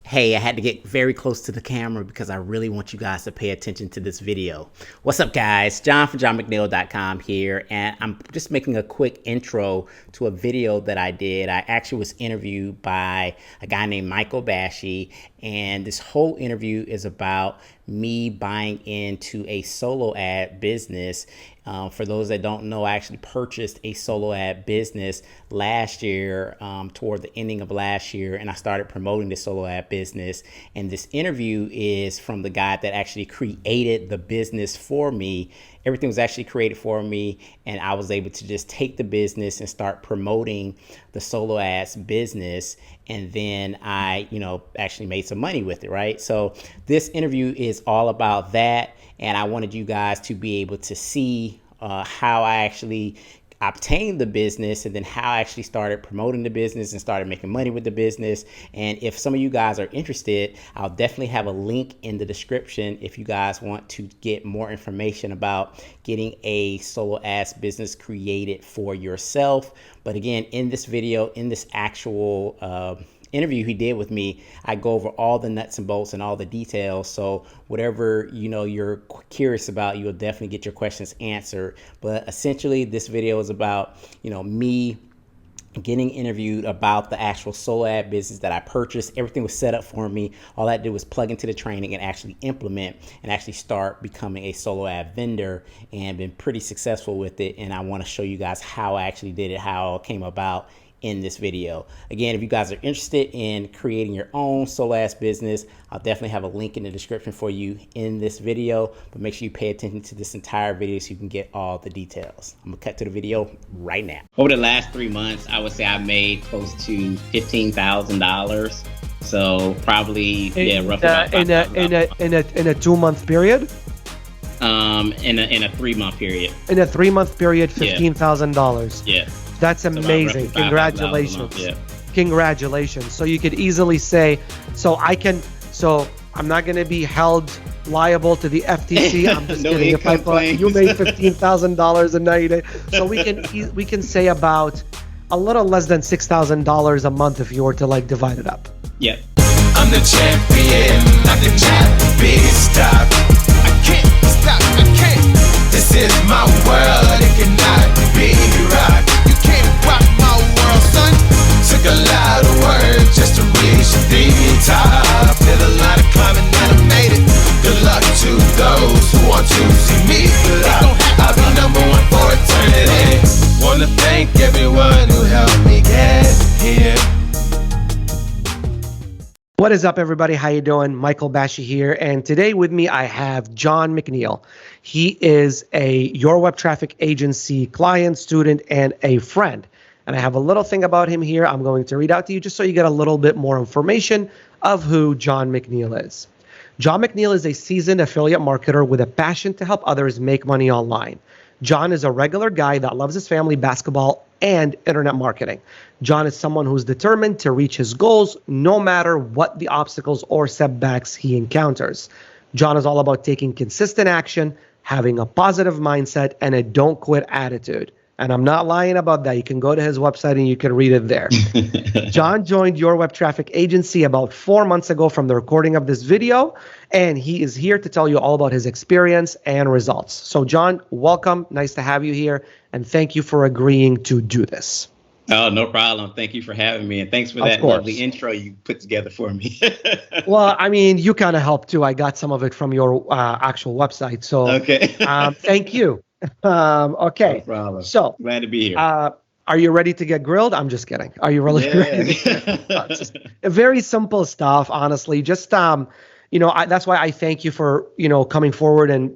Hey, I had to get very close to the camera because I really want you guys to pay attention to this video. What's up, guys? John from johnmcneil.com here, and I'm just making a quick intro to a video that I did. I actually was interviewed by a guy named Michael Bashy, and this whole interview is about me buying into a solo ad business. For those that don't know, I actually purchased a solo ad business last year, toward the ending of last year, and I started promoting the solo ad business. And this interview is from the guy that actually created the business for me. Everything was actually created for me, and I was able to just take the business and start promoting the solo ads business. And then I, actually made some money with it, right? So this interview is all about that. And I wanted you guys to be able to see how I actually obtained the business, and then how I actually started promoting the business and started making money with the business. And if some of you guys are interested, I'll definitely have a link in the description if you guys want to get more information about getting a solo ads business created for yourself. But again, in this video, in this actual interview he did with me, I go over all the nuts and bolts and all the details. So whatever you're curious about, you'll definitely get your questions answered. But essentially, this video is about me getting interviewed about the actual solo ad business that I purchased. Everything was set up for me. All I did was plug into the training and actually implement and actually start becoming a solo ad vendor, and been pretty successful with it. And I want to show you guys how I actually did it, how it came about in this video. Again, if you guys are interested in creating your own solo ads business, I'll definitely have a link in the description for you in this video, but make sure you pay attention to this entire video so you can get all the details. I'm gonna cut to the video right now. Over the last 3 months, I would say I made close to $15,000. So probably, roughly about in a 2-month period. In a 3-month period. In a 3-month period, $15,000. Yeah. That's amazing. Congratulations. Yeah. Congratulations. So you could easily say, so I'm not going to be held liable to the FTC. I'm just no kidding. If I thought you made $15,000 in 90 days. So we can say about a little less than $6,000 a month if you were to divide it up. Yep. I'm the champion, not the champ. Big stop. I can't stop. I can't. This is my world. It cannot be rocked. You can't rock my world, son. Took a lot of work just to reach the top. Did a lot of climbing and I made it. Good luck to those who want to see me fly. I'll be #1 for eternity. Wanna thank everyone who helped me get here. What is up, everybody? How you doing? Michael Bashy here, and today with me I have John McNeil. He is a Your Web Traffic Agency client, student, and a friend. And I have a little thing about him here I'm going to read out to you just so you get a little bit more information of who John McNeil is. John McNeil is a seasoned affiliate marketer with a passion to help others make money online. John is a regular guy that loves his family, basketball, and internet marketing. John is someone who's determined to reach his goals no matter what the obstacles or setbacks he encounters. John is all about taking consistent action, having a positive mindset, and a don't quit attitude. And I'm not lying about that. You can go to his website and you can read it there. John joined Your Web Traffic Agency about 4 months ago from the recording of this video, and he is here to tell you all about his experience and results. So John, welcome. Nice to have you here, and thank you for agreeing to do this. Oh, no problem. Thank you for having me, and thanks for that lovely intro you put together for me. Well, I mean, you kind of helped too. I got some of it from your actual website. So okay. Thank you. Okay. No problem. So glad to be here. Are you ready to get grilled? I'm just kidding. Are you really ready? Just very simple stuff, honestly. Just that's why I thank you for coming forward and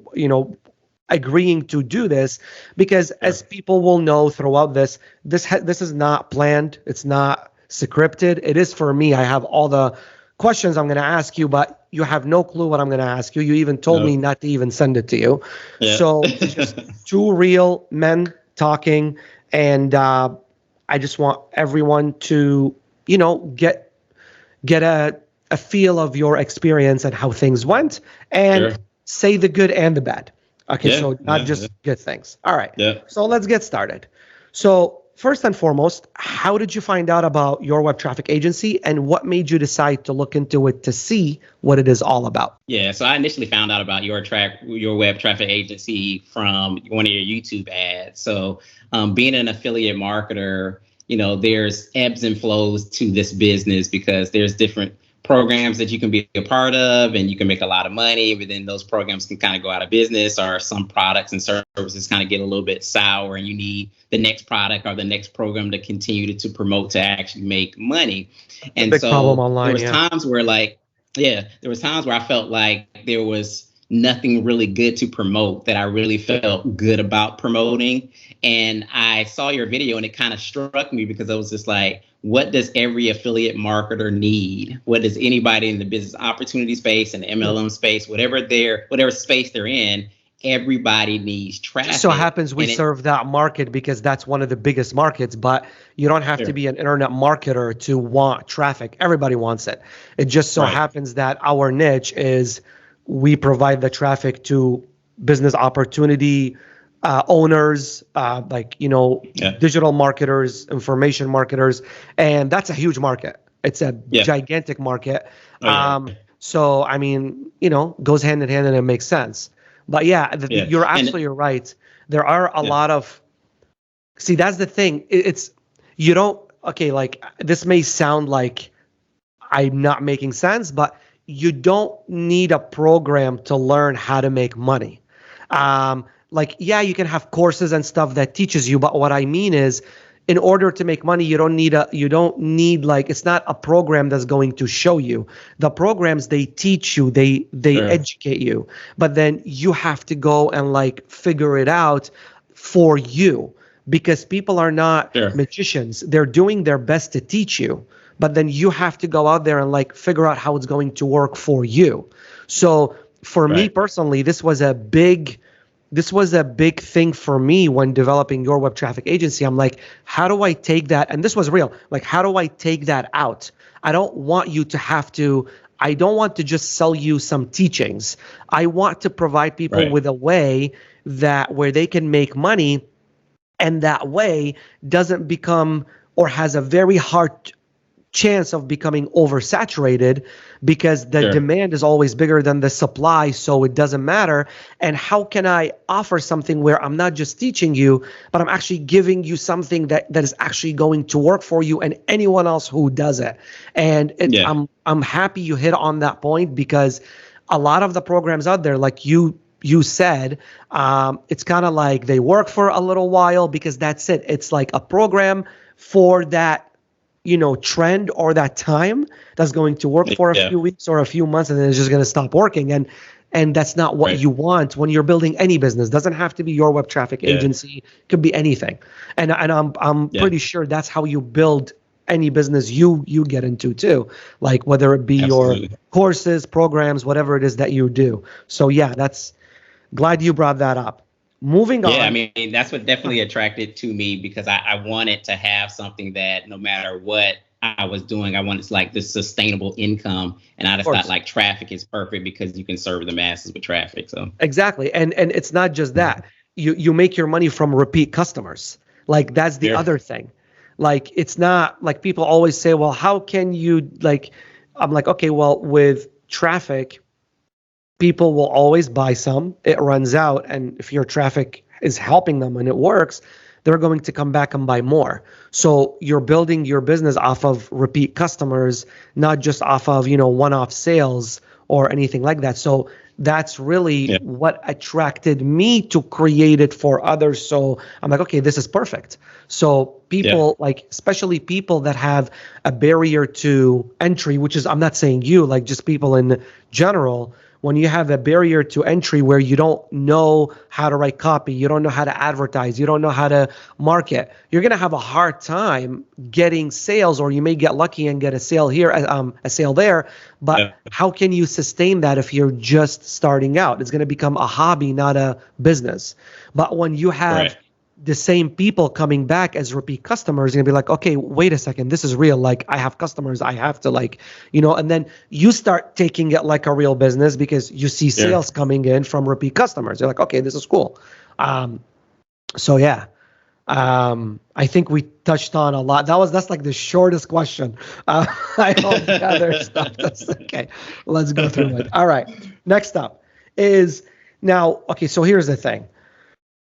agreeing to do this, because as people will know throughout this is not planned. It's not scripted. It is for me. I have all the questions I'm going to ask you, but you have no clue what I'm going to ask you. You even told me not to even send it to you. Yeah. So it's just two real men talking, and I just want everyone to get a feel of your experience and how things went, and say the good and the bad. Okay, so not just good things. All right. Yeah. So let's get started. So first and foremost, how did you find out about Your Web Traffic Agency, and what made you decide to look into it to see what it is all about? Yeah, so I initially found out about your web traffic agency from one of your YouTube ads. So being an affiliate marketer, there's ebbs and flows to this business because there's different programs that you can be a part of and you can make a lot of money, but then those programs can kind of go out of business, or some products and services kind of get a little bit sour and you need the next product or the next program to continue to promote to actually make money. And big so problem online, there was times where I felt like there was nothing really good to promote that I really felt good about promoting. And I saw your video and it kind of struck me because I was just like, what does every affiliate marketer need? What does anybody in the business opportunity space and MLM space, whatever space they're in, everybody needs traffic. Just so happens we serve that market because that's one of the biggest markets, but you don't have to be an internet marketer to want traffic. Everybody wants it. It just so happens that our niche is we provide the traffic to business opportunity owners, digital marketers, information marketers, and that's a huge market. It's a gigantic market. So, I mean, goes hand in hand and it makes sense. But you're absolutely right. There are a lot of, see, that's the thing. This may sound like I'm not making sense, but you don't need a program to learn how to make money. You can have courses and stuff that teaches you, but what I mean is, in order to make money, you don't need it's not a program that's going to show you. The programs, they teach you, they educate you, but then you have to go and figure it out for you, because people are not magicians. They're doing their best to teach you, but then you have to go out there and figure out how it's going to work for you. So for me personally, this was a big thing for me when developing Your Web Traffic Agency. I'm like, how do I take that? And this was real. How do I take that out? I don't want to just sell you some teachings. I want to provide people with a way where they can make money, and that way doesn't become, or has a very hard chance of becoming oversaturated, because the demand is always bigger than the supply, so it doesn't matter. And how can I offer something where I'm not just teaching you, but I'm actually giving you something that is actually going to work for you and anyone else who does it? And I'm happy you hit on that point, because a lot of the programs out there, like you said, it's kind of like they work for a little while because that's it. It's like a program for that trend or that time that's going to work for a few weeks or a few months, and then it's just going to stop working. And that's not what you want when you're building any business. Doesn't have to be Your Web Traffic Agency. It could be anything. And I'm pretty sure that's how you build any business you get into too. Whether it be your courses, programs, whatever it is that you do. So that's glad you brought that up. Moving on. Yeah, I mean, that's what definitely attracted to me, because I wanted to have something that no matter what I was doing, I wanted this sustainable income. And I just thought traffic is perfect because you can serve the masses with traffic. So exactly. And it's not just that. You make your money from repeat customers. That's the other thing. It's not people always say, well, how can you I'm like, okay, well, with traffic, people will always buy some. It runs out, and if your traffic is helping them and it works, they're going to come back and buy more. So you're building your business off of repeat customers, not just off of one-off sales or anything like that. So that's really what attracted me to create it for others. So I'm like, okay, this is perfect. So people especially people that have a barrier to entry, which is, I'm not saying you, just people in general. When you have a barrier to entry where you don't know how to write copy, you don't know how to advertise, you don't know how to market, you're going to have a hard time getting sales, or you may get lucky and get a sale here, a sale there. But how can you sustain that if you're just starting out? It's going to become a hobby, not a business. But when you have the same people coming back as repeat customers, you're gonna be like, okay, wait a second, this is real. I have customers, I have to and then you start taking it like a real business because you see sales coming in from repeat customers. You're like, okay, this is cool. I think we touched on a lot. That's like the shortest question. I hope the other stuff. That's okay. Let's go through it. All right. Next up is now. Okay, so here's the thing.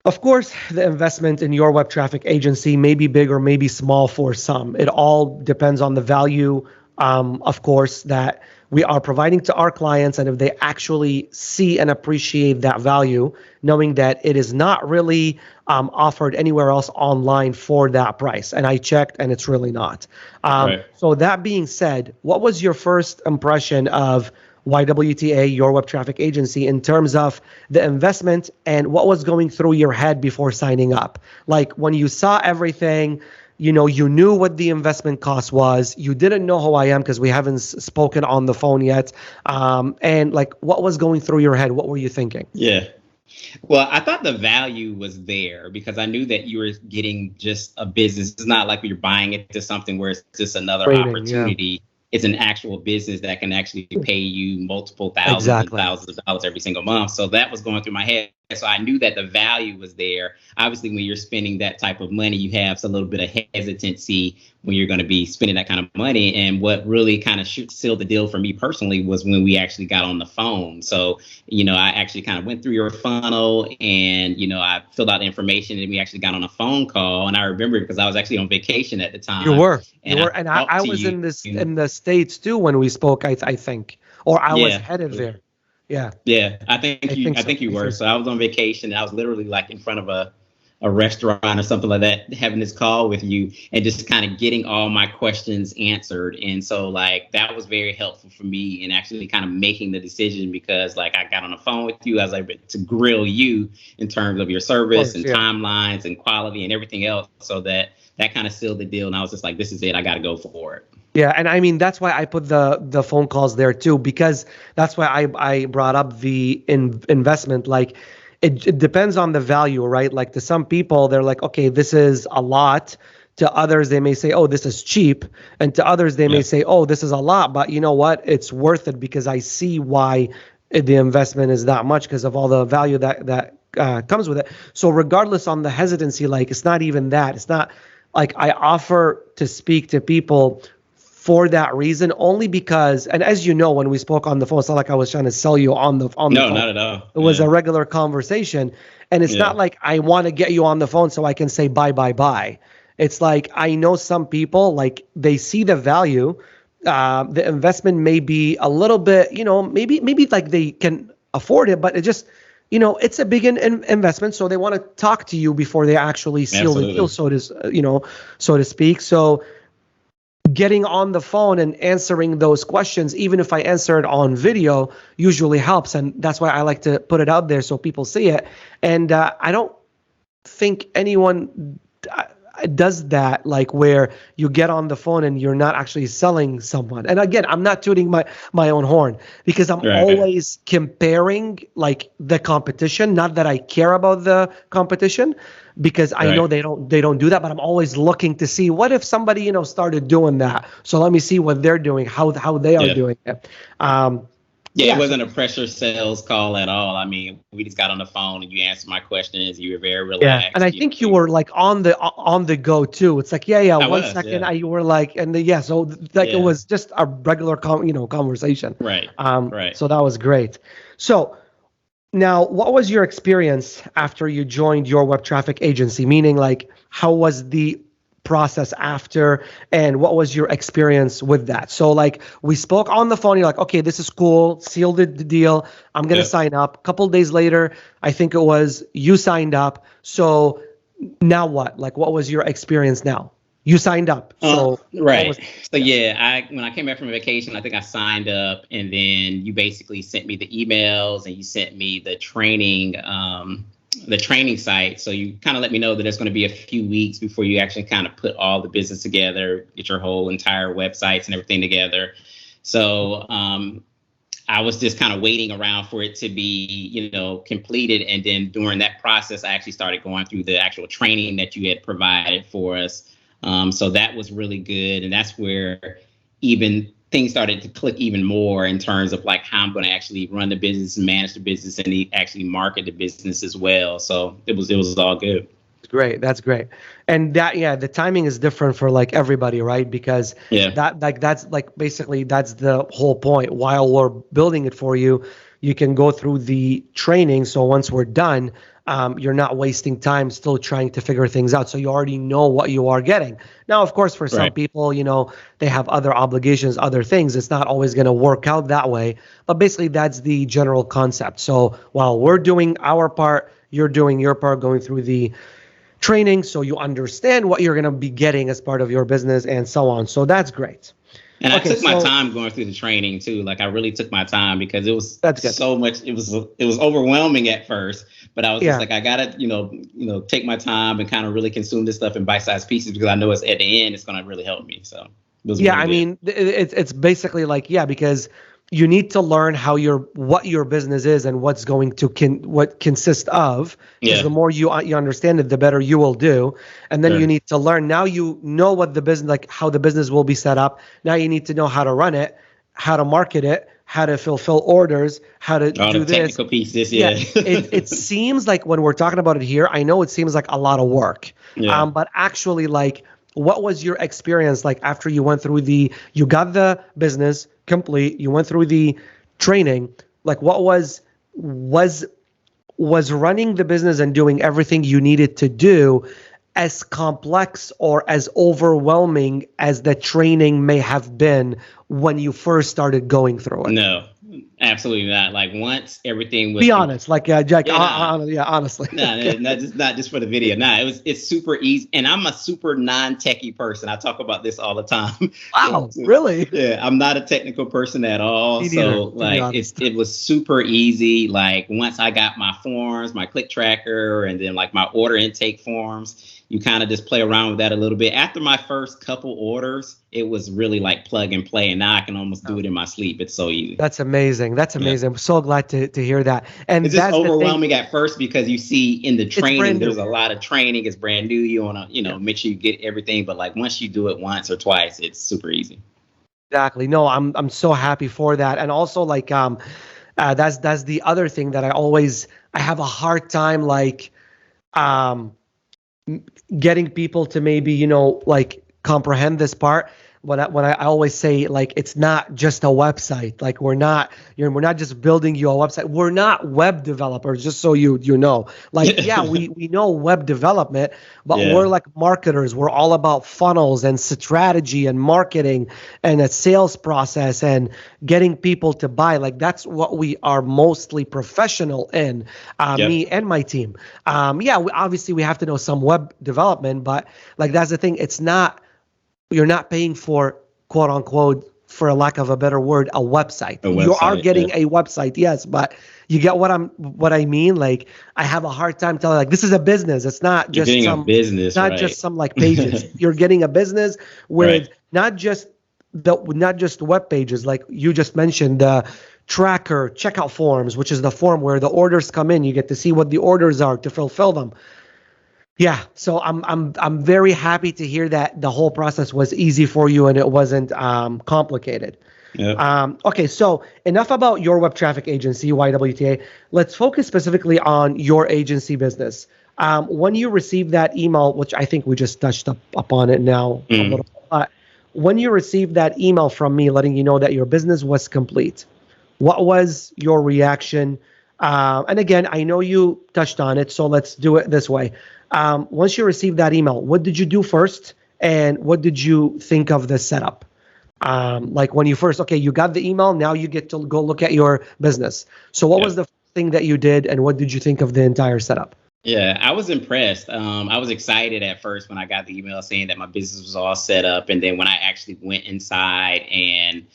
Of course, the investment in your web traffic agency may be big or may be small for some. It all depends on the value, of course, that we are providing to our clients, and if they actually see and appreciate that value, knowing that it is not really offered anywhere else online for that price. And I checked, and it's really not. Right. So that being said, what was your first impression of YWTA, your web traffic agency, in terms of the investment, and what was going through your head before signing up? Like when you saw everything, you knew what the investment cost was. You didn't know who I am because we haven't spoken on the phone yet. And like, what was going through your head? What were you thinking? Yeah. Well, I thought the value was there because I knew that you were getting just a business. It's not like you're buying into something where it's just another Trading, opportunity. yeah. It's an actual business that can actually pay you multiple thousands and thousands of dollars every single month. So that was going through my head. So I knew that the value was there. Obviously, when you're spending that type of money, you have a little bit of hesitancy when you're going to be spending that kind of money. And what really kind of sealed the deal for me personally was when we actually got on the phone. So, I actually kind of went through your funnel and, I filled out the information and we actually got on a phone call. And I remember because I was actually on vacation at the time. You were. And I was in the States too when we spoke, I think, or I was headed there. Yeah. Yeah, I think you were. So I was on vacation. And I was literally like in front of a restaurant or something like that, having this call with you and just kind of getting all my questions answered. And so like that was very helpful for me in actually kind of making the decision because like I got on the phone with you. I was able to grill you in terms of your service and timelines and quality and everything else. So that kind of sealed the deal. And I was just like, this is it. I got to go for it. Yeah, and I mean, that's why I put the phone calls there too, because that's why I brought up the investment. Like, it depends on the value, right? Like to some people, they're like, okay, this is a lot. To others, they may say, oh, this is cheap. And to others, they may say, oh, this is a lot. But you know what? It's worth it because I see why the investment is that much because of all the value that comes with it. So regardless on the hesitancy, like it's not even that. It's not like I offer to speak to people for that reason, only because, and as you know, when we spoke on the phone, it's not like I was trying to sell you on the phone. No, not at all. It was a regular conversation. And it's not like I want to get you on the phone so I can say bye. It's like I know some people, like they see the value. The investment may be a little bit, maybe like they can afford it, but it just, it's a big investment. So they want to talk to you before they actually seal the deal, so to speak. So getting on the phone and answering those questions, even if I answer it on video, usually helps. And that's why I like to put it out there so people see it. And I don't think anyone does that, like where you get on the phone and you're not actually selling someone. And again, I'm not tooting my own horn because I'm always comparing like the competition. Not that I care about the competition, because I know they don't do that, but I'm always looking to see what if somebody started doing that. So let me see what they're doing, how they are doing it. It wasn't a pressure sales call at all. I mean, we just got on the phone and you answered my questions. You were very relaxed. Yeah, and I think you were like on the go too. It's like, one second, you were like, so like it was just a regular conversation. Right. So that was great. So now, what was your experience after you joined your web traffic agency? Meaning, like, how was the process after, and what was your experience with that? So like we spoke on the phone, you're like, okay, this is cool, sealed the deal, I'm gonna sign up. A couple days later, I think it was, you signed up. So now what? Like, what was your experience now? You signed up. So when I came back from vacation, I think I signed up, and then you basically sent me the emails and you sent me the training site. So you kind of let me know that there's going to be a few weeks before you actually kind of put all the business together, get your whole entire websites and everything together. So I was just kind of waiting around for it to be, completed. And then during that process, I actually started going through the actual training that you had provided for us. So that was really good. And that's where even things started to click even more in terms of like how I'm going to actually run the business and manage the business and actually market the business as well. So it was all good. Great. That's great. And the timing is different for like everybody, right? Because Yeah. that's like basically that's the whole point. While we're building it for you, you can go through the training. So once we're done, you're not wasting time still trying to figure things out. So you already know what you are getting. Now, of course, for some Right. people, they have other obligations, other things. It's not always going to work out that way. But basically, that's the general concept. So while we're doing our part, you're doing your part, going through the training so you understand what you're going to be getting as part of your business and so on. So that's great. And I Okay, took my so time going through the training too. Like I really took my time because it was That's good. so much. It was overwhelming at first, but I was Yeah. just like, I gotta, take my time and kind of really consume this stuff in bite-sized pieces because I know it's at the end, it's gonna really help me. So it was Yeah, really I good. mean, it's basically like, because you need to learn what your business is and what's going to what consists of. Because Yeah. the more you understand it, the better you will do. And then Sure. you need to learn. Now you know what the business, like how the business will be set up. Now you need to know how to run it, how to market it, how to fulfill orders, how to All do the this. technical pieces. Yeah, Yeah. it seems like when we're talking about it here, I know it seems like a lot of work. Yeah. But actually, like, what was your experience like after you went through you got the business complete, you went through the training, like what was running the business and doing everything you needed to do as complex or as overwhelming as the training may have been when you first started going through it? No, absolutely not. Like once everything was Be honest, like Jack. Yeah, nah. Honestly. Not just for the video. It's super easy, and I'm a super non-techie person. I talk about this all the time. Wow, really? Yeah, I'm not a technical person at all. Me neither, So to be like honest. it was super easy. Like once I got my forms, my click tracker, and then like my order intake forms, you kind of just play around with that a little bit. After my first couple orders, it was really like plug and play, and now I can almost do it in my sleep. It's so easy. That's amazing. That's amazing. I'm so glad to hear that. And It's just that's the thing. overwhelming at first because you see in the training, brand new. there's a lot of training. It's brand new. You want to, make sure you get everything. But like once you do it once or twice, it's super easy. Exactly. No, I'm so happy for that. And also like that's the other thing that I have a hard time like getting people to maybe, like comprehend this part. When I always say, like, it's not just a website. Like we're not just building you a website. We're not web developers, just so you know. Like, yeah, we know web development, but Yeah. we're like marketers. We're all about funnels and strategy and marketing and a sales process and getting people to buy. Like that's what we are mostly professional in, Yep. me and my team. Obviously we have to know some web development, but like that's the thing. You're not paying for, quote unquote, for a lack of a better word, a website. You are website, getting yeah. a website, yes, but you get what I mean? Like I have a hard time telling, like, this is a business. It's not You're just getting some a business, not right? just some like pages. You're getting a business with Right. not just web pages, like you just mentioned, the tracker, checkout forms, which is the form where the orders come in. You get to see what the orders are to fulfill them. Yeah, so I'm very happy to hear that the whole process was easy for you and it wasn't complicated. Yep. Okay, so enough about your web traffic agency, YWTA. Let's focus specifically on your agency business. When you received that email, which I think we just touched upon it now a little, but when you received that email from me letting you know that your business was complete, what was your reaction? And again, I know you touched on it, so let's do it this way. Once you received that email, what did you do first? And what did you think of the setup? Like when you first, you got the email, now you get to go look at your business. So what was the first thing that you did and what did you think of the entire setup? Yeah, I was impressed. I was excited at first when I got the email saying that my business was all set up. And then when I actually went inside and,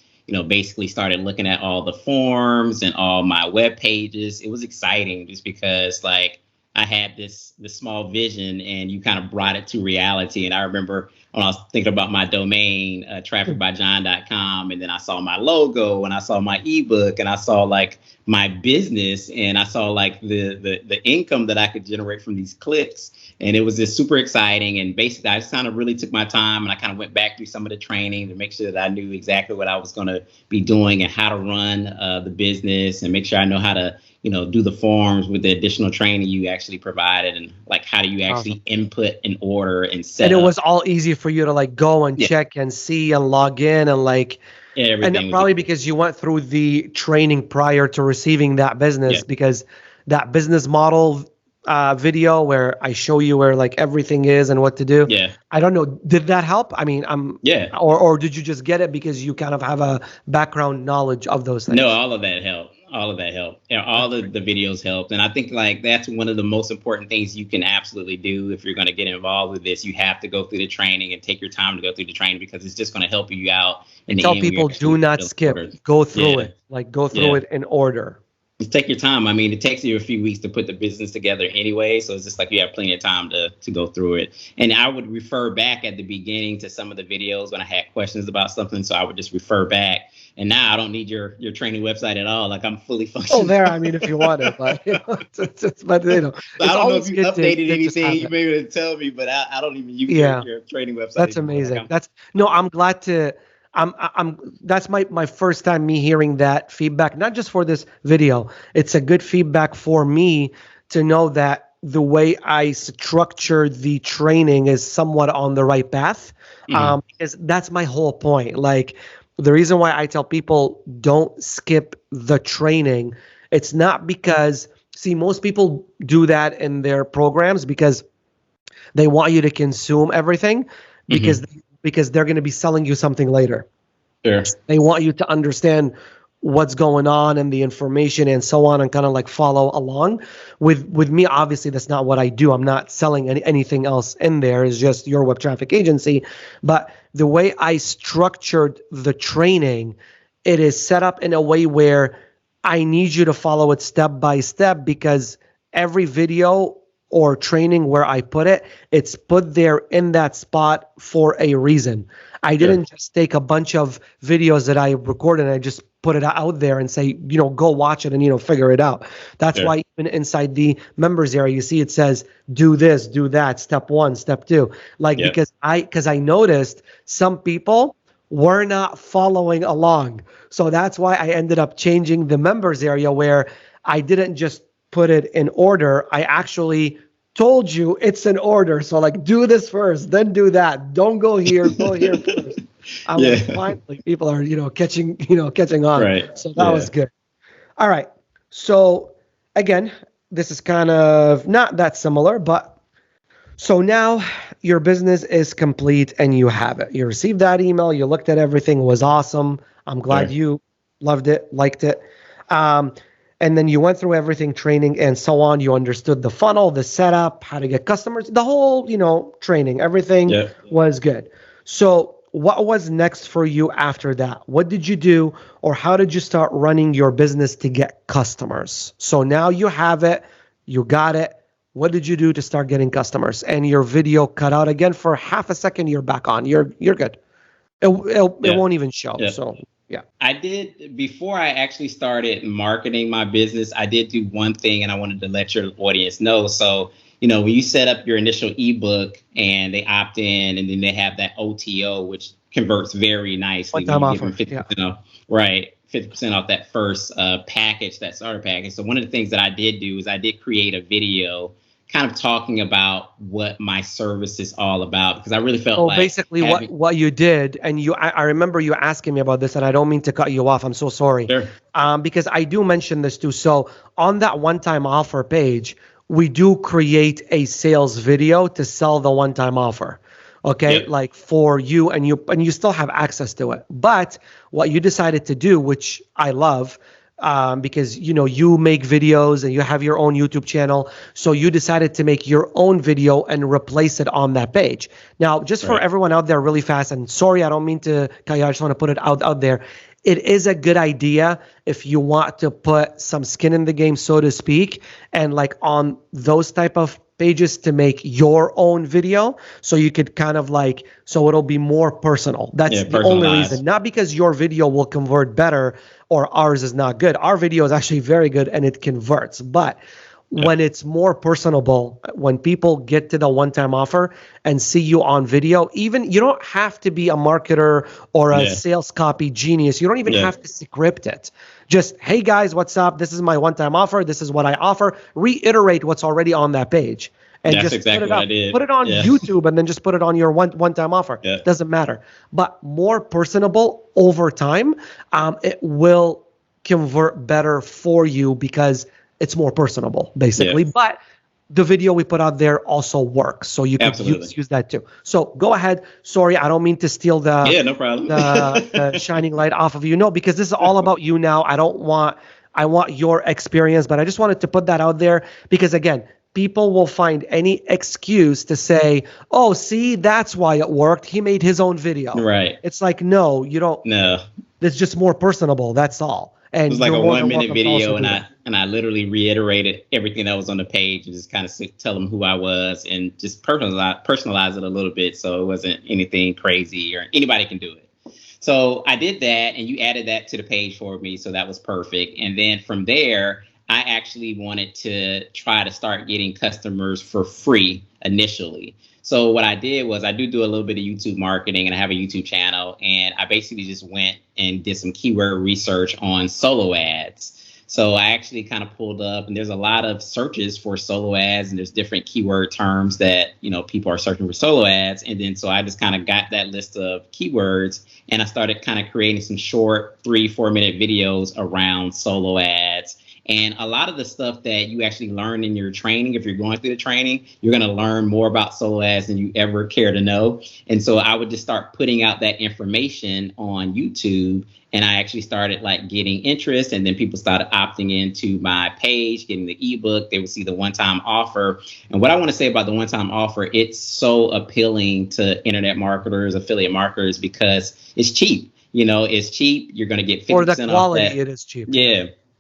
basically started looking at all the forms and all my web pages, it was exciting just because like I had this small vision and you kind of brought it to reality. And I remember when I was thinking about my domain, trafficbyjohn.com, and then I saw my logo and I saw my ebook and I saw like my business and I saw like the income that I could generate from these clicks. And it was just super exciting. And basically, I just kind of really took my time and I kind of went back through some of the training to make sure that I knew exactly what I was going to be doing and how to run the business and make sure I know how to, do the forms with the additional training you actually provided, and like how do you actually input an order and set And it up. was all easy for you to like go and check and see and log in and like, everything. and probably because you went through the training prior to receiving that business, because that business model video where I show you where like everything is and what to do. Yeah. I don't know. Did that help? I mean, or did you just get it because you kind of have a background knowledge of those things? No, all of that helped. All of that helped. All of the videos helped. And I think like that's one of the most important things you can absolutely do if you're going to get involved with this. You have to go through the training and take your time to go through the training, because it's just going to help you out. Tell people, do not skip. Go through it. Like go through it in order. Just take your time. I mean, it takes you a few weeks to put the business together anyway. So it's just like you have plenty of time to go through it. And I would refer back at the beginning to some of the videos when I had questions about something. So I would just refer back. And now I don't need your training website at all. Like I'm fully functional. Oh, there. I mean, if you want it, but it's I don't know if you updated anything. You may be able to tell me, but I don't even use your training website. That's amazing. I'm glad to. That's my first time me hearing that feedback, not just for this video. It's a good feedback for me to know that the way I structure the training is somewhat on the right path. Because that's my whole point. Like the reason why I tell people don't skip the training, it's not because, see, most people do that in their programs because they want you to consume everything because they're going to be selling you something later. Sure. They want you to understand what's going on and the information and so on, and kind of like follow along. With me, obviously, that's not what I do. I'm not selling anything else in there. It's just your web traffic agency. But the way I structured the training, it is set up in a way where I need you to follow it step by step, because every video or training where I put it, it's put there in that spot for a reason. I didn't just take a bunch of videos that I recorded and I just put it out there and say, go watch it and, figure it out. That's why even inside the members area, you see it says, do this, do that, step 1, step 2. Because I noticed some people were not following along. So that's why I ended up changing the members area, where I didn't just put it in order. I actually told you it's in order. So like, do this first, then do that. Don't go here, go here first. Finally, people are, catching on. Right. So that was good. All right. So again, this is kind of not that similar, but so now your business is complete and you have it. You received that email. You looked at everything. It was awesome. I'm glad you loved it, liked it. And then you went through everything, training and so on. You understood the funnel, the setup, how to get customers, the whole, training, everything was good. So what was next for you after that? What did you do, or how did you start running your business to get customers? So now you have it, you got it. What did you do to start getting customers? And your video cut out again for half a second. You're back on. You're good. It won't even show. So. Yeah, I did, before I actually started marketing my business, I did do one thing, and I wanted to let your audience know. So, when you set up your initial ebook and they opt in, and then they have that OTO, which converts very nicely. One-time offer. 50% off, right, 50% off that first package, that starter package. So one of the things that I did do is I did create a video kind of talking about what my service is all about, because I really felt like basically what you did, and I remember you asking me about this, and I don't mean to cut you off. I'm so sorry. Sure. Because I do mention this too. So on that one-time offer page, we do create a sales video to sell the one-time offer. Okay, like for you, and you still have access to it. But what you decided to do, which I love, because you make videos and you have your own YouTube channel, so you decided to make your own video and replace it on that page. Now, just for everyone out there, really fast, and sorry, I don't mean to, I just want to put it out there. It is a good idea if you want to put some skin in the game, so to speak, and like on those type of pages to make your own video, so you could kind of like, so it'll be more personal. That's the only reason, not because your video will convert better or ours is not good. Our video is actually very good and it converts. But when it's more personable, when people get to the one-time offer and see you on video, even you don't have to be a marketer or a sales copy genius. You don't even have to script it. Just, hey guys, what's up? This is my one-time offer. This is what I offer. Reiterate what's already on that page. And That's just exactly what I did. Put it on YouTube and then just put it on your one-time offer. Doesn't matter. But more personable over time, it will convert better for you because it's more personable, basically. But the video we put out there also works, so you can use that too. So go ahead. Sorry, I don't mean to steal no problem. the shining light off of you. No, because this is all about you now. I want your experience, but I just wanted to put that out there because, again, people will find any excuse to say, oh, see, that's why it worked. He made his own video. Right. It's like, no, you don't. No. It's just more personable. That's all. And it was like a 1 minute video, and I literally reiterated everything that was on the page and just kind of tell them who I was and just personalize it a little bit so it wasn't anything crazy or anybody can do it. So I did that, and you added that to the page for me, so that was perfect. And then from there, I actually wanted to try to start getting customers for free initially. So what I did was I do a little bit of YouTube marketing, and I have a YouTube channel, and I basically just went and did some keyword research on solo ads. So I actually kind of pulled up, and there's a lot of searches for solo ads, and there's different keyword terms that, people are searching for solo ads. And then so I just kind of got that list of keywords, and I started kind of creating some short 3-4 minute videos around solo ads. And a lot of the stuff that you actually learn in your training, if you're going through the training, you're going to learn more about solo ads than you ever care to know. And so I would just start putting out that information on YouTube. And I actually started getting interest, and then people started opting into my page, getting the ebook. They would see the one-time offer. And what I want to say about the one-time offer, it's so appealing to internet marketers, affiliate marketers, because it's cheap. It's cheap. You're going to get 50% off that. For the quality, it is cheap.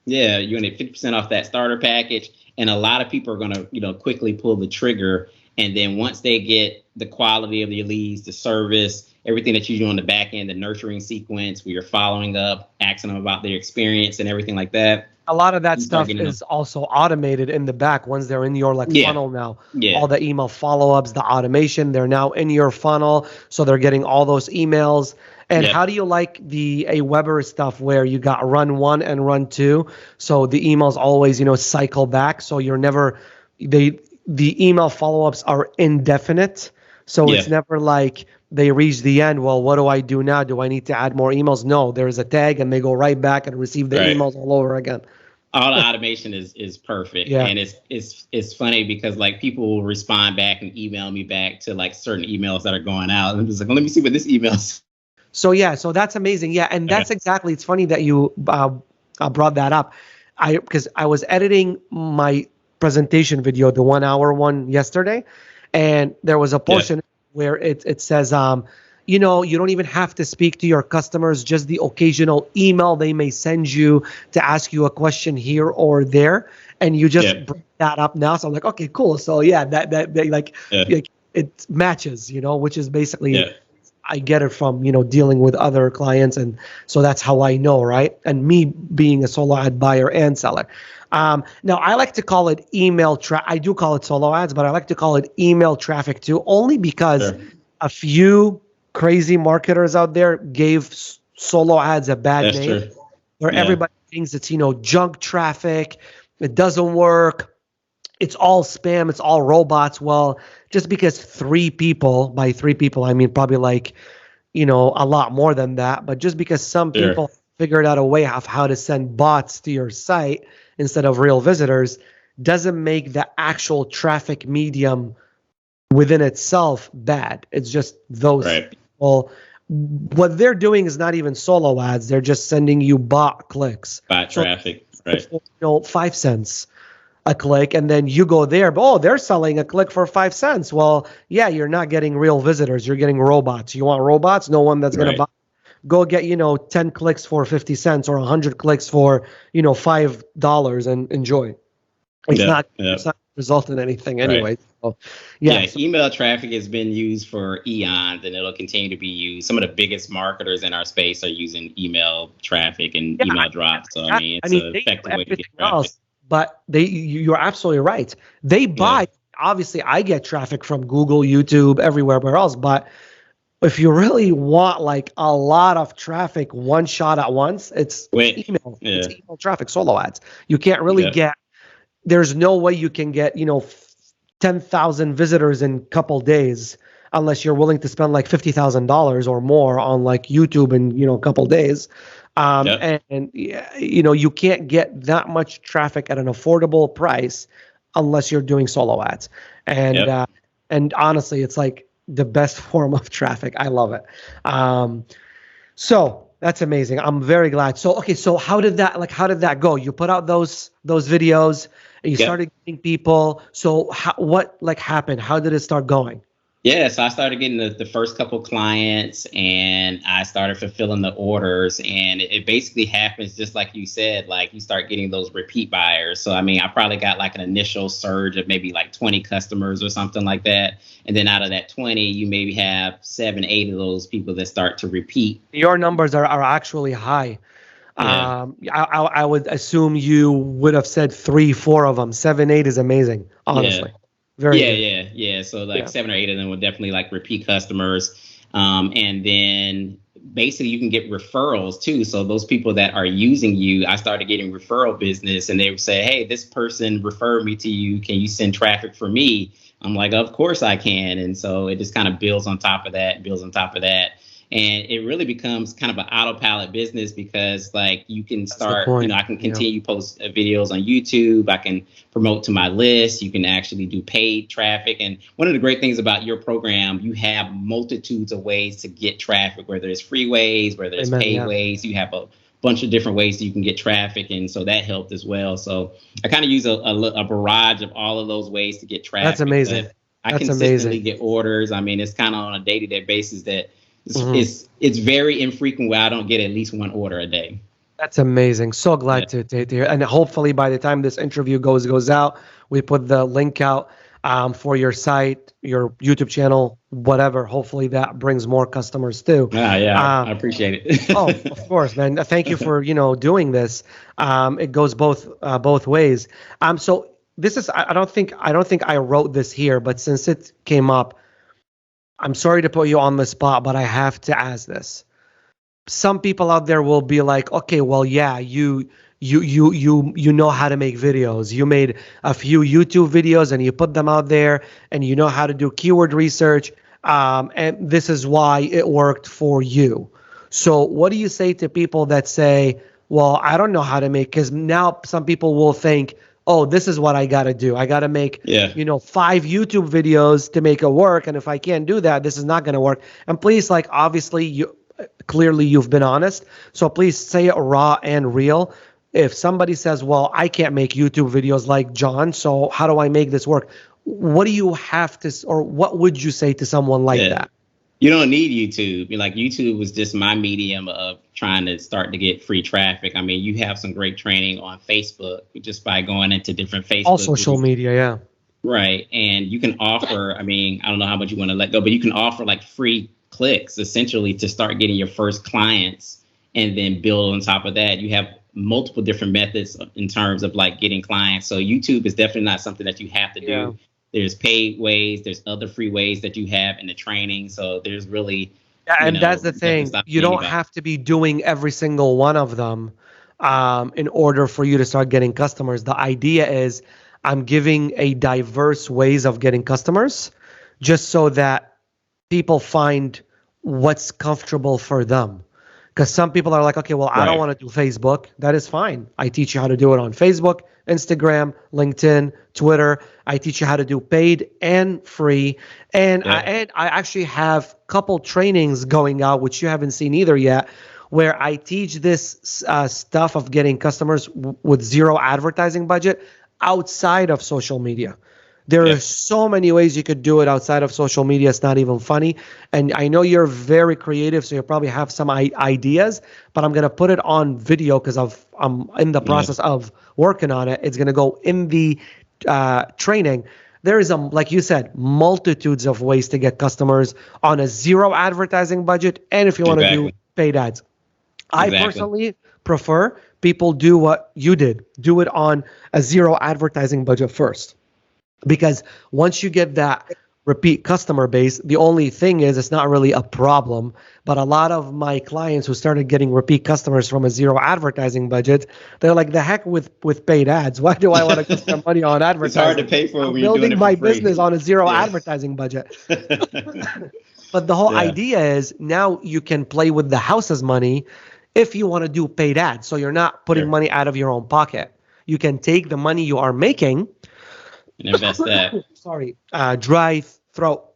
Yeah, you're going to get 50% off that starter package. And a lot of people are going to, quickly pull the trigger. And then once they get the quality of your leads, the service, everything that you do on the back end, the nurturing sequence where you're following up, asking them about their experience and everything like that. A lot of that stuff is also automated in the back once they're in your funnel now. All the email follow-ups, the automation, they're now in your funnel. So they're getting all those emails. And how do you like the Aweber stuff where you got run 1 and run 2? So the emails always, cycle back. So you're never, the email follow-ups are indefinite. So it's never like they reach the end. Well, what do I do now? Do I need to add more emails? No, there's a tag and they go right back and receive the emails all over again. All the automation is perfect. And it's funny because people will respond back and email me back to certain emails that are going out. And I'm just like, well, let me see what this email's. So so that's amazing. Yeah, and that's exactly. It's funny that you brought that up. Because I was editing my presentation video, the 1 hour one yesterday, and there was a portion where it says, you don't even have to speak to your customers, just the occasional email they may send you to ask you a question here or there, and you just bring that up now. So I'm like, okay, cool. So that it matches, which is basically. I get it from, dealing with other clients. And so that's how I know, right? And me being a solo ad buyer and seller. Now, I like to call it I do call it solo ads, but I like to call it email traffic too, only because a few crazy marketers out there gave solo ads a bad name. Where everybody thinks it's, junk traffic. It doesn't work. It's all spam. It's all robots. Well, just because 3 people, by 3 people, I mean probably a lot more than that. But just because some people figured out a way of how to send bots to your site instead of real visitors doesn't make the actual traffic medium within itself bad. It's just those people. What they're doing is not even solo ads. They're just sending you bot clicks. Bot traffic, right. 5 cents a click, and then you go there, but they're selling a click for 5 cents. Well, you're not getting real visitors. You're getting robots. You want robots? No one that's going to buy. Go get, 10 clicks for 50 cents or 100 clicks for, $5 and enjoy. It's not result in anything anyway. So, email traffic has been used for eons, and it'll continue to be used. Some of the biggest marketers in our space are using email traffic and email drops. So, it's an effective way to get traffic. but you're absolutely right. They buy. Obviously, I get traffic from Google, YouTube, everywhere else, but if you really want like a lot of traffic, one shot at once, it's email. Yeah. It's email traffic, solo ads. You can't really get. There's no way you can get 10,000 visitors in a couple days unless you're willing to spend like $50,000 or more on like YouTube in a couple days. And you can't get that much traffic at an affordable price unless you're doing solo ads. And honestly, it's like the best form of traffic. I love it. So that's amazing. I'm very glad. So, okay. So how did that go? You put out those videos and you started getting people. So what happened? How did it start going? Yeah, so I started getting the first couple clients, and I started fulfilling the orders, and it basically happens just like you said, like you start getting those repeat buyers. So, I mean, I probably got like an initial surge of maybe like 20 customers or something like that. And then out of that 20, you maybe have 7, 8 of those people that start to repeat. Your numbers are actually high. Yeah. I would assume you would have said 3, 4 of them. 7, 8 is amazing, honestly. Yeah. Very good. So like 7 or 8 of them were definitely like repeat customers. And then basically you can get referrals too. So those people that are using you, I started getting referral business, and they would say, hey, this person referred me to you. Can you send traffic for me? I'm like, of course I can. And so it just kind of builds on top of that. And it really becomes kind of an autopilot business because like you can start, I can continue post videos on YouTube. I can promote to my list. You can actually do paid traffic. And one of the great things about your program, you have multitudes of ways to get traffic, whether it's free ways, whether it's paid ways. You have a bunch of different ways that you can get traffic. And so that helped as well. So I kind of use a barrage of all of those ways to get traffic. That's amazing. I consistently get orders. I mean, it's kind of on a day-to-day basis that it's very infrequent where I don't get at least one order a day. That's amazing. So glad to hear. And hopefully by the time this interview goes out, we put the link out for your site, your YouTube channel, whatever. Hopefully that brings more customers too. I appreciate it. Oh, of course, man. Thank you for doing this. It goes both ways. So this is I don't think I wrote this here, but since it came up, I'm sorry to put you on the spot, but I have to ask this. Some people out there will be like, okay, well, yeah, you know how to make videos. You made a few YouTube videos and you put them out there, and you know how to do keyword research. And this is why it worked for you. So what do you say to people that say, well, I don't know how to make, because now some people will think, oh, this is what I got to do. I got to make, 5 YouTube videos to make it work. And if I can't do that, this is not going to work. And please, obviously, you've been honest. So please say it raw and real. If somebody says, well, I can't make YouTube videos like John, so how do I make this work? What do you have to, or what would you say to someone like that? You don't need YouTube. Like YouTube was just my medium of trying to start to get free traffic. I mean, you have some great training on Facebook just by going into different Facebook. All social media, yeah. Right. And you can offer, I mean, I don't know how much you want to let go, but you can offer like free clicks essentially to start getting your first clients, and then build on top of that. You have multiple different methods in terms of like getting clients. So YouTube is definitely not something that you have to do. Yeah. There's paid ways, there's other free ways that you have in the training. So there's really, and that's the thing. You don't have to be doing every single one of them in order for you to start getting customers. The idea is I'm giving a diverse ways of getting customers just so that people find what's comfortable for them. Because some people are like, okay, well, I don't want to do Facebook. That is fine. I teach you how to do it on Facebook, Instagram, LinkedIn, Twitter. I teach you how to do paid and free. And I actually have a couple trainings going out, which you haven't seen either yet, where I teach this stuff of getting customers with zero advertising budget outside of social media. There are so many ways you could do it outside of social media. It's not even funny. And I know you're very creative, so you probably have some ideas, but I'm going to put it on video because I'm in the process of working on it. It's going to go in the training. There is, like you said, multitudes of ways to get customers on a zero advertising budget, and if you want to do paid ads. I prefer people do what you did. Do it on a zero advertising budget first. Because once you get that repeat customer base, the only thing is it's not really a problem. But a lot of my clients who started getting repeat customers from a zero advertising budget, they're like, the heck with paid ads. Why do I want to spend money on advertising? It's hard to pay for it I'm when you're doing building it my for free. business on a zero advertising budget. But the whole idea is now you can play with the house's money if you want to do paid ads. So you're not putting money out of your own pocket. You can take the money you are making and invest that. Dry throat.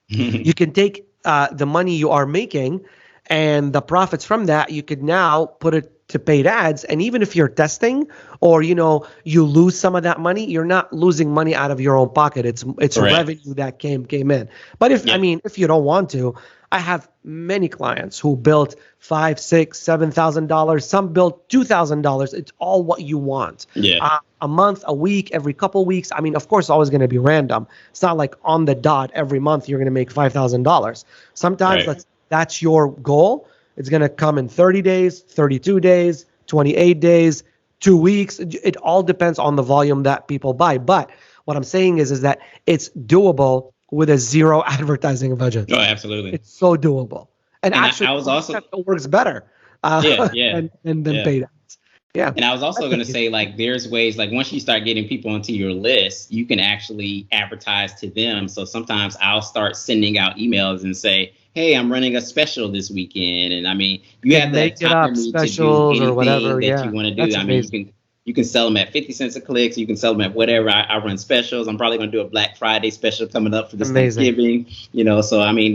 You can take the money you are making and the profits from that, you could now put it to paid ads. And even if you're testing or, you lose some of that money, you're not losing money out of your own pocket. It's revenue that came in. But if you don't want to, I have many clients who built $5,000, $6,000, $7,000. Some built $2,000. It's all what you want. Yeah. A month, a week, every couple weeks. I mean, of course, always going to be random. It's not like on the dot every month you're going to make $5,000. Sometimes that's your goal. It's going to come in 30 days, 32 days, 28 days, 2 weeks. It all depends on the volume that people buy. But what I'm saying is that it's doable with a zero advertising budget. Oh, absolutely. It's so doable. And actually, I was also, it works better than paid ads. Yeah. And I was also going to say, like, there's ways, like, once you start getting people onto your list, you can actually advertise to them. So sometimes I'll start sending out emails and say, hey, I'm running a special this weekend. And I mean, you have that time to do anything or whatever, that you want to do. That's I mean, amazing. you can sell them at 50 cents a click. So you can sell them at whatever. I run specials. I'm probably going to do a Black Friday special coming up for this Thanksgiving. So I mean,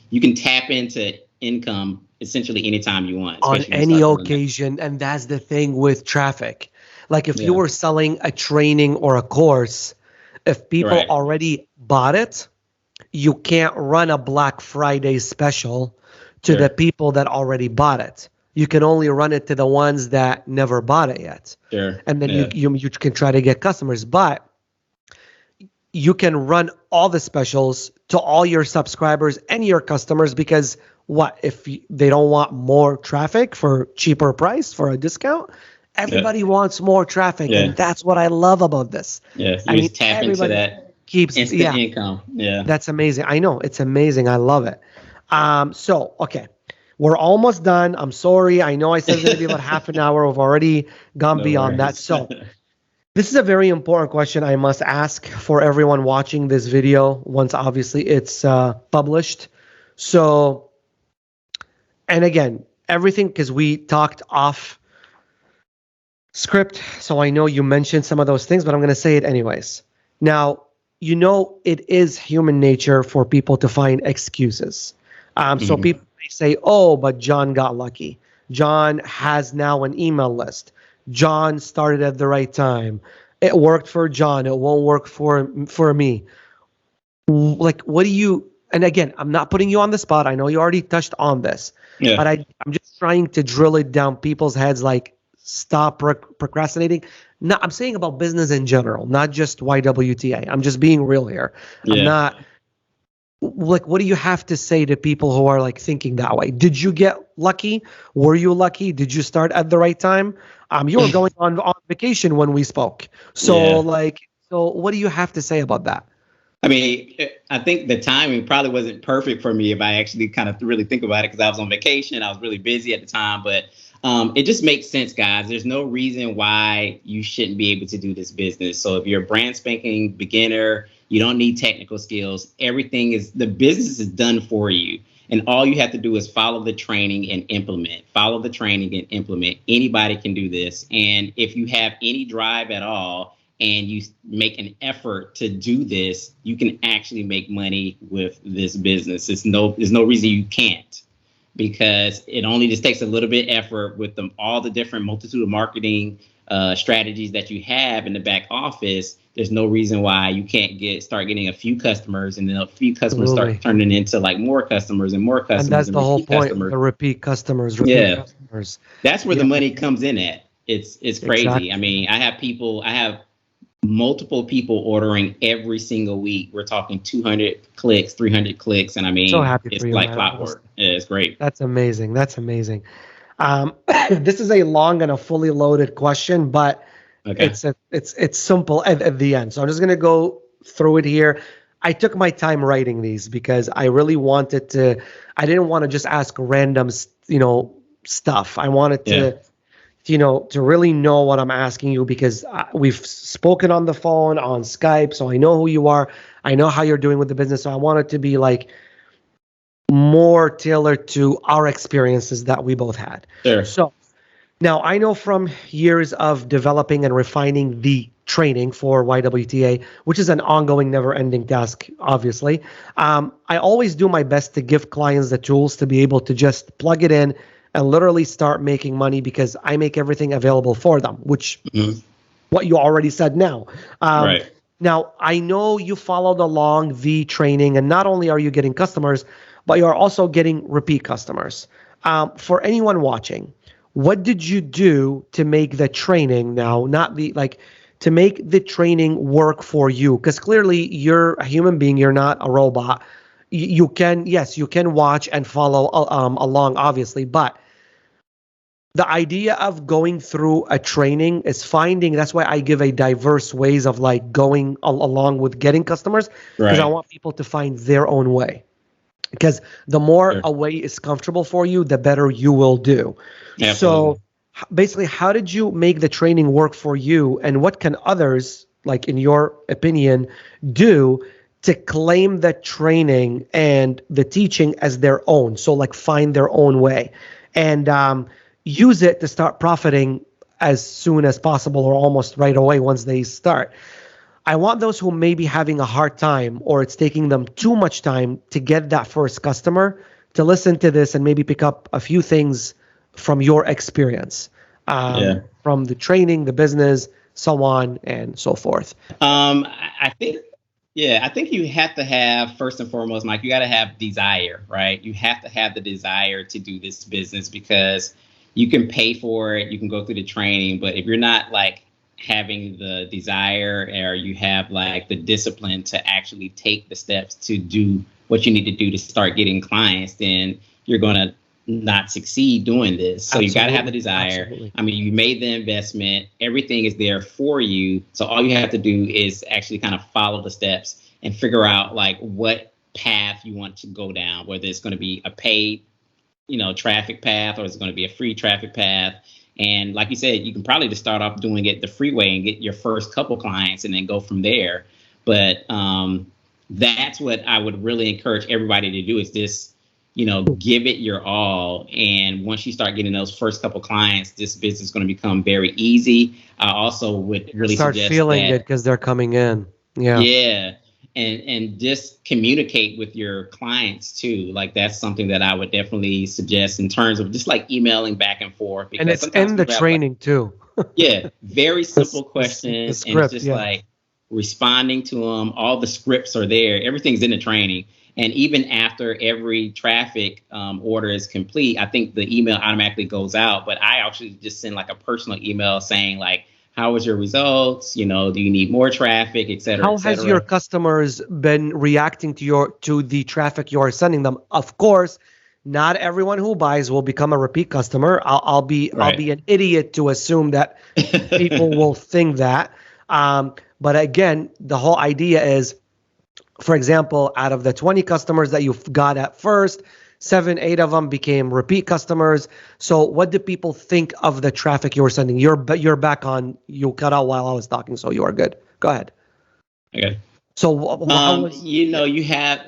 you can tap into income essentially anytime you want. On any occasion. And that's the thing with traffic. Like if you were selling a training or a course, if people already bought it, you can't run a Black Friday special to the people that already bought it. You can only run it to the ones that never bought it yet. Sure. And then you can try to get customers, but you can run all the specials to all your subscribers and your customers because if they don't want more traffic for cheaper price for a discount? Everybody wants more traffic, and that's what I love about this. Yeah, you just tap into that instant income. Yeah, that's amazing. I know, it's amazing. I love it. So, okay. We're almost done. I'm sorry. I know I said it's going to be about half an hour. We've already gone beyond that. So this is a very important question I must ask for everyone watching this video once obviously it's published. So, and again, everything, because we talked off script. So I know you mentioned some of those things, but I'm going to say it anyways. Now, it is human nature for people to find excuses. So people may say, oh, but John got lucky. John has now an email list. John started at the right time. It worked for John. It won't work for me. Like, what do you, and again, I'm not putting you on the spot. I know you already touched on this, but I'm just trying to drill it down people's heads, like, stop procrastinating. No, I'm saying about business in general, not just YWTA. I'm just being real here. I'm not, like, what do you have to say to people who are like thinking that way? Did you get lucky? Were you lucky? Did you start at the right time? You were going on vacation when we spoke. So so what do you have to say about that? I mean, I think the timing probably wasn't perfect for me if I actually kind of really think about it, because I was on vacation. I was really busy at the time, but it just makes sense, guys. There's no reason why you shouldn't be able to do this business. So if you're a brand spanking beginner, you don't need technical skills. The business is done for you. And all you have to do is follow the training and implement. Follow the training and implement. Anybody can do this. And if you have any drive at all and you make an effort to do this, you can actually make money with this business. There's no reason you can't, because it only just takes a little bit of effort with all the different multitude of marketing strategies that you have in the back office. There's no reason why you can't start getting a few customers, and then a few customers start turning into like more customers and more customers. And that's the whole point, the repeat customers. Customers. That's where the money comes in at. It's crazy. Exactly. I mean, I have multiple people ordering every single week. We're talking 200 clicks, 300 clicks. And I mean, so happy it's for you, like clockwork. Yeah, it's great. That's amazing. This is a long and a fully loaded question, but Okay. it's simple at the end. So I'm just gonna go through it here. I took my time writing these because I really wanted to. I didn't want to just ask random, stuff. I wanted Yeah. to really know what I'm asking you because we've spoken on the phone, on Skype, so I know who you are. I know how you're doing with the business. So I want it to be like more tailored to our experiences that we both had. Sure. So now I know from years of developing and refining the training for YWTA, which is an ongoing, never-ending task, obviously. I always do my best to give clients the tools to be able to just plug it in and literally start making money because I make everything available for them, which what you already said now. Right. Now, I know you followed along the training, and not only are you getting customers, but you're also getting repeat customers. For anyone watching, what did you do to make the training now, not the to make the training work for you? Because clearly you're a human being, you're not a robot. You can, yes, you can watch and follow along, obviously, but the idea of going through a training is finding, that's why I give a diverse ways of like going along with getting customers, because I Right. want people to find their own way. Because the more Sure. a way is comfortable for you, the better you will do. Absolutely. So basically, how did you make the training work for you, and what can others, like in your opinion, do to claim the training and the teaching as their own? So like find their own way and use it to start profiting as soon as possible or almost right away once they start. I want those who may be having a hard time or it's taking them too much time to get that first customer to listen to this and maybe pick up a few things from your experience, from the training, the business, so on and so forth. I think, I think you have to have, first and foremost, Mike, you got to have desire, right? You have to have the desire to do this business because you can pay for it, you can go through the training, but if you're not like having the desire or you have like the discipline to actually take the steps to do what you need to do to start getting clients, then you're going to not succeed doing this. So you got to have the desire. Absolutely. I mean, you made the investment, everything is there for you. So all you have to do is actually kind of follow the steps and figure out like what path you want to go down, whether it's going to be a paid, traffic path or it's going to be a free traffic path. And like you said, you can probably just start off doing it the free way and get your first couple clients and then go from there. But that's what I would really encourage everybody to do is just, give it your all. And once you start getting those first couple clients, this business is going to become very easy. I also would really start suggest feeling that, it because they're coming in. Yeah. Yeah. And just communicate with your clients too. Like that's something that I would definitely suggest in terms of just like emailing back and forth. And it's in the training too. Very simple questions. script, and it's just like responding to them. All the scripts are there. Everything's in the training. And even after every traffic order is complete, I think the email automatically goes out. But I actually just send like a personal email saying like, how was your results? Do you need more traffic, et cetera? How has your customers been reacting to the traffic you are sending them? Of course, not everyone who buys will become a repeat customer. I'll be an idiot to assume that people will think that. But again, the whole idea is, for example, out of the 20 customers that you've got at first, 7, 8 of them became repeat customers. So what do people think of the traffic you were sending? You're back on. You cut out while I was talking, so you are good. Go ahead. Okay. So you have,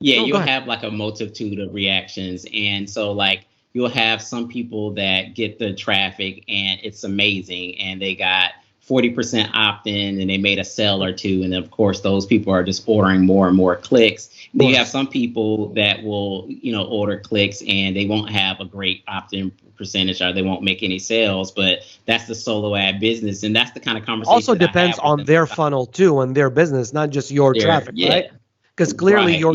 go ahead. have like a multitude of reactions. And so like you'll have some people that get the traffic and it's amazing and they got 40% opt-in and they made a sale or two. And of course, those people are just ordering more and more clicks. Then you have some people that will, order clicks and they won't have a great opt-in percentage or they won't make any sales, but that's the solo ad business. And that's the kind of conversation. Also depends on their funnel too and their business, not just your traffic, right? Because clearly your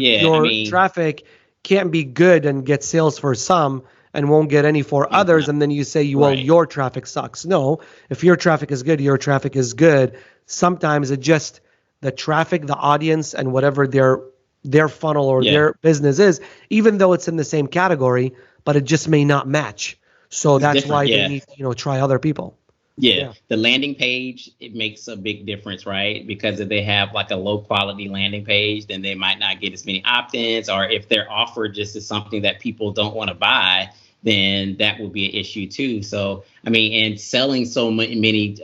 traffic can't be good and get sales for some and won't get any for others. And then you say, well, your traffic sucks. No, if your traffic is good, your traffic is good. Sometimes it just the traffic, the audience, and whatever their funnel or their business is, even though it's in the same category, but it just may not match. So It's that's different, why they yeah. need to, try other people. Yeah, the landing page, it makes a big difference, right? Because if they have like a low quality landing page, then they might not get as many opt-ins, or if their offer just is something that people don't want to buy, then that will be an issue too. So, I mean, and selling so many,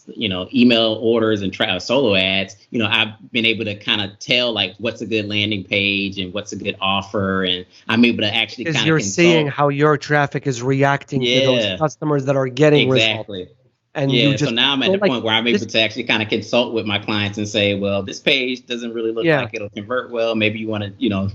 email orders and solo ads, I've been able to kind of tell like what's a good landing page and what's a good offer, and I'm able to actually Because kind you're of seeing consult. how your traffic is reacting to those Yeah, customers that are getting results. exactly. And you Yeah, so just now I'm at so the like point where I'm able this, to actually kind of consult with my clients and say, well, this page doesn't really look yeah. like it'll convert well. Maybe you want to,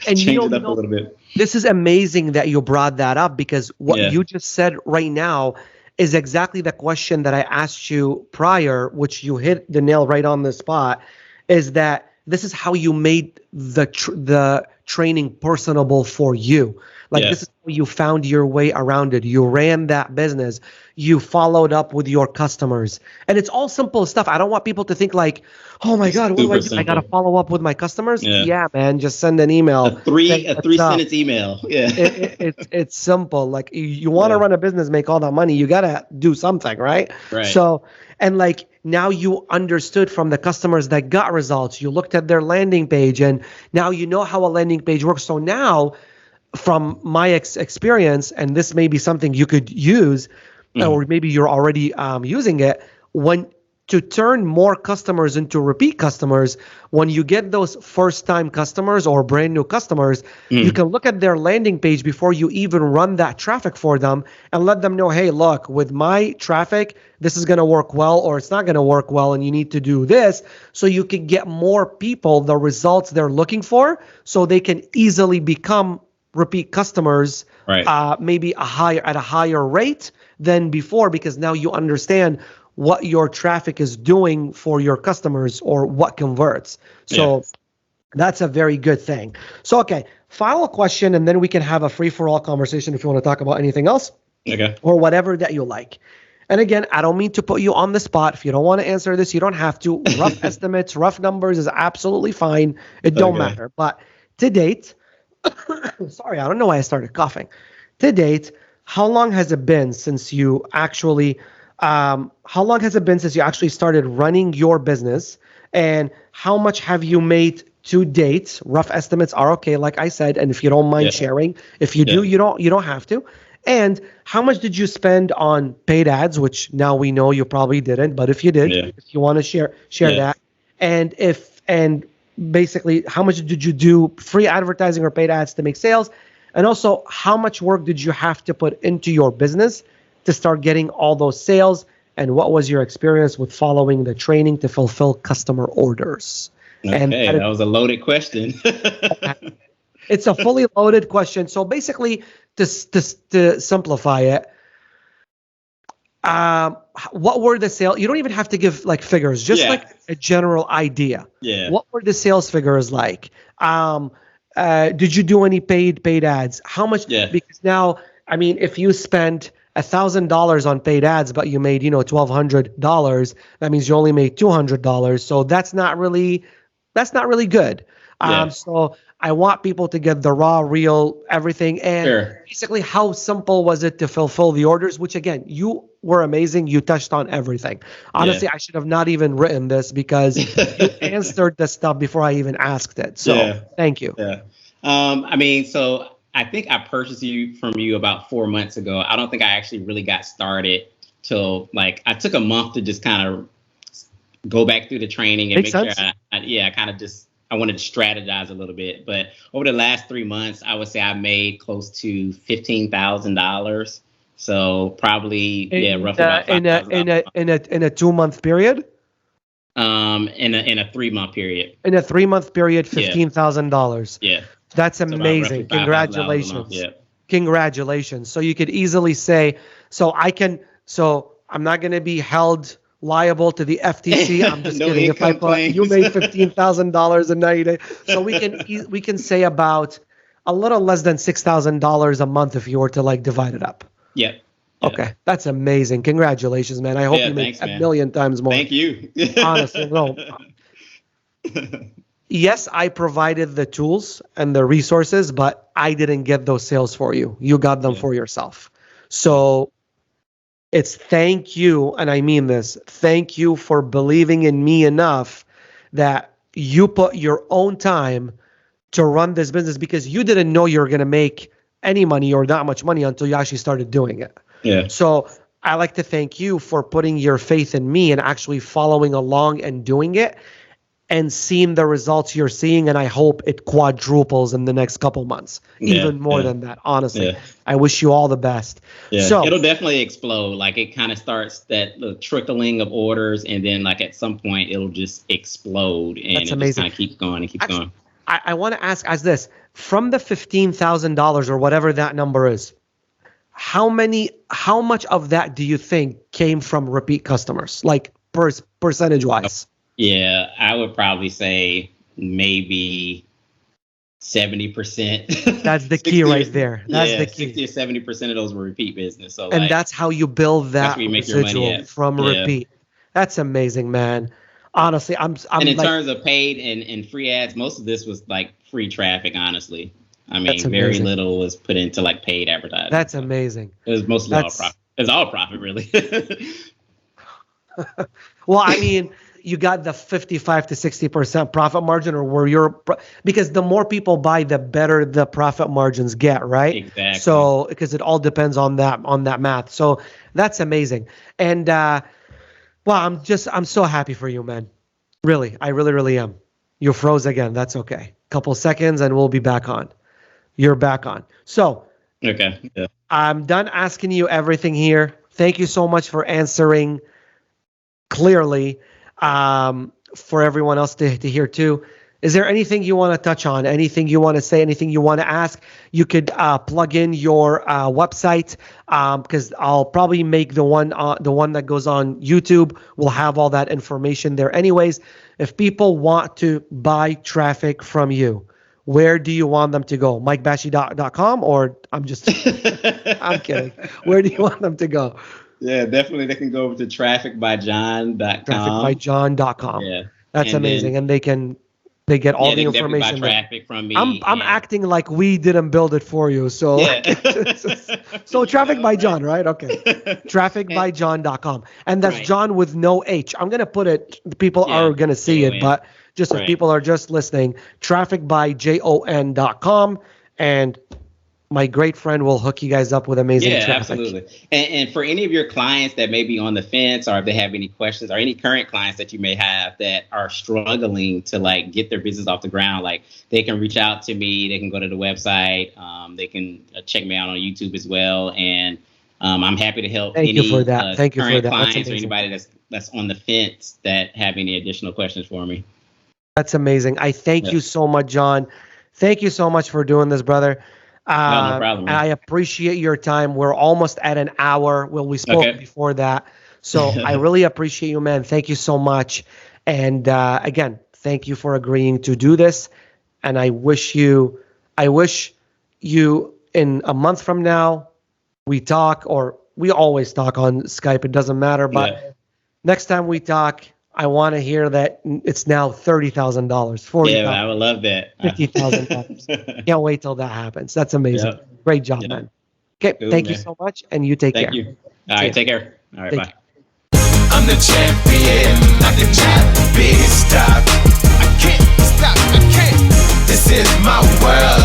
And change it up a little bit. this is amazing that you brought that up, because what Yeah. you just said right now is exactly the question that I asked you prior, which you hit the nail right on the spot, is that this is how you made the training personable for you. Like Yeah. this is how you found your way around it. You ran that business. You followed up with your customers. And it's all simple stuff. I don't want people to think like, oh my It's God, what do I super do? I got to simple. follow up with my customers. Yeah. Yeah, man, just send an email. Say A what's three up. sentence email. Yeah. It's simple. Like you want to Yeah. run a business, make all that money, you gotta do something, right? Right. So, and like now you understood from the customers that got results. You looked at their landing page, and now you know how a landing page works. So now, from my experience, and this may be something you could use, or maybe you're already using it, when to turn more customers into repeat customers, when you get those first-time customers or brand new customers, you can look at their landing page before you even run that traffic for them and let them know, hey, look, with my traffic, this is going to work well, or it's not going to work well, and you need to do this, so you can get more people the results they're looking for, so they can easily become repeat customers, Right. maybe at a higher rate than before, because now you understand what your traffic is doing for your customers or what converts. So that's a very good thing. So, okay, final question, and then we can have a free-for-all conversation if you want to talk about anything else Okay. or whatever that you like. And again, I don't mean to put you on the spot. If you don't want to answer this, you don't have to. Rough estimates, rough numbers is absolutely fine. It don't matter. But to date, sorry, I don't know why I started coughing. To date, how long has it been since you actually started running your business, and how much have you made to date? Rough estimates are okay, like I said, and if you don't mind sharing, if you do, you don't have to. And how much did you spend on paid ads, which now we know you probably didn't, but if you did, if you want to share that. And basically, how much did you do free advertising or paid ads to make sales? And also, how much work did you have to put into your business to start getting all those sales? And what was your experience with following the training to fulfill customer orders? Okay, that was a loaded question. It's a fully loaded question. So basically, to simplify it, what were the sales? You don't even have to give like figures, just like a general idea. Yeah. What were the sales figures like? Did you do any paid ads? How much? Yeah. Because now, I mean, if you spent $1,000 on paid ads, but you made $1,200, that means you only made $200. So that's not really good. So I want people to get the raw, real everything. And basically, how simple was it to fulfill the orders? Which again, you were amazing. You touched on everything. Honestly, I should have not even written this because you answered the stuff before I even asked it. So thank you. Yeah. I mean, so I think I purchased from you about 4 months ago. I don't think I actually really got started till like I took a month to just kind of go back through the training and make sure I wanted to strategize a little bit. But over the last 3 months, I would say I made close to $15,000. So probably roughly about $5,000 in a 2 month period. In a 3 month period. In a 3 month period, $15,000. Yeah. That's amazing. Congratulations. Congratulations. So you could easily say, so I'm not going to be held liable to the FTC. I'm just kidding. If I put you made $15,000 in 90 days, so we can say about a little less than $6,000 a month if you were to like divide it up. Yeah. Okay, that's amazing. Congratulations, man. I hope you make a million times more. Thank you. Honestly, no. Yes, I provided the tools and the resources, but I didn't get those sales for you. You got them for yourself. So it's thank you, and I mean this, thank you for believing in me enough that you put your own time to run this business, because you didn't know you were going to make any money or not much money until you actually started doing it. Yeah. So I like to thank you for putting your faith in me and actually following along and doing it and seeing the results you're seeing. And I hope it quadruples in the next couple months, even more than that. Honestly, I wish you all the best. Yeah. So it'll definitely explode. Like, it kind of starts the trickling of orders, and then like at some point it'll just explode, and That's it amazing. just kind of keeps going and keeps going. I want to ask as this, from the $15,000 or whatever that number is, how much of that do you think came from repeat customers, like percentage wise? Yeah, I would probably say maybe 70%. That's the key right there. That's the key. 60 or 70% of those were repeat business. So, and that's how you build that residual from repeat. That's amazing, man. Honestly, I'm and in terms of paid and free ads, most of this was like free traffic, honestly. I mean, very little was put into like paid advertising. That's amazing. It was mostly all profit. It was all profit, really. Well, I mean, you got the 55 to 60% profit margin, or where you're, because the more people buy, the better the profit margins get, right? Exactly. So, because it all depends on that math. So that's amazing. And well, I'm so happy for you, man. Really, I really am. You froze again. That's okay. Couple seconds and we'll be back on. You're back on. So, okay. Yeah. I'm done asking you everything here. Thank you so much for answering clearly, for everyone else to hear too. Is there anything you want to touch on? Anything you want to say? Anything you want to ask? You could plug in your website, because I'll probably make the one that goes on YouTube. We'll have all that information there anyways. If people want to buy traffic from you, where do you want them to go? MikeBashy.com, or I'm kidding. Where do you want them to go? Yeah, definitely. They can go over to trafficbyjohn.com. Trafficbyjohn.com. Yeah. That's amazing. And they get all the information. Buy traffic from me. I'm acting like we didn't build it for you. So, so Traffic by John, right? Okay. Trafficbyjohn.com. And that's John with no H. I'm going to put it, people are going to see it, but just if people are just listening, trafficbyjon.com. And my great friend will hook you guys up with amazing traffic. Absolutely. And for any of your clients that may be on the fence, or if they have any questions, or any current clients that you may have that are struggling to like get their business off the ground, like, they can reach out to me. They can go to the website. They can check me out on YouTube as well. And I'm happy to help Thank any you for that. current clients or anybody that's on the fence that have any additional questions for me. That's amazing. I thank you so much, John. Thank you so much for doing this, brother. No problem. And I appreciate your time. We're almost at an hour. Well, we spoke before that. So I really appreciate you, man. Thank you so much. And again, thank you for agreeing to do this. And I wish you in a month from now, we talk, or we always talk on Skype. It doesn't matter. But next time we talk, I want to hear that it's now $30,000, $40,000. Yeah, I would love that. $50,000. Can't wait till that happens. That's amazing. Great job, man. Okay, thank you so much, and you take care. Thank you. All right, take care. All right, bye. I'm the champion, not the champ. Stop. I can't stop. I can't. This is my world.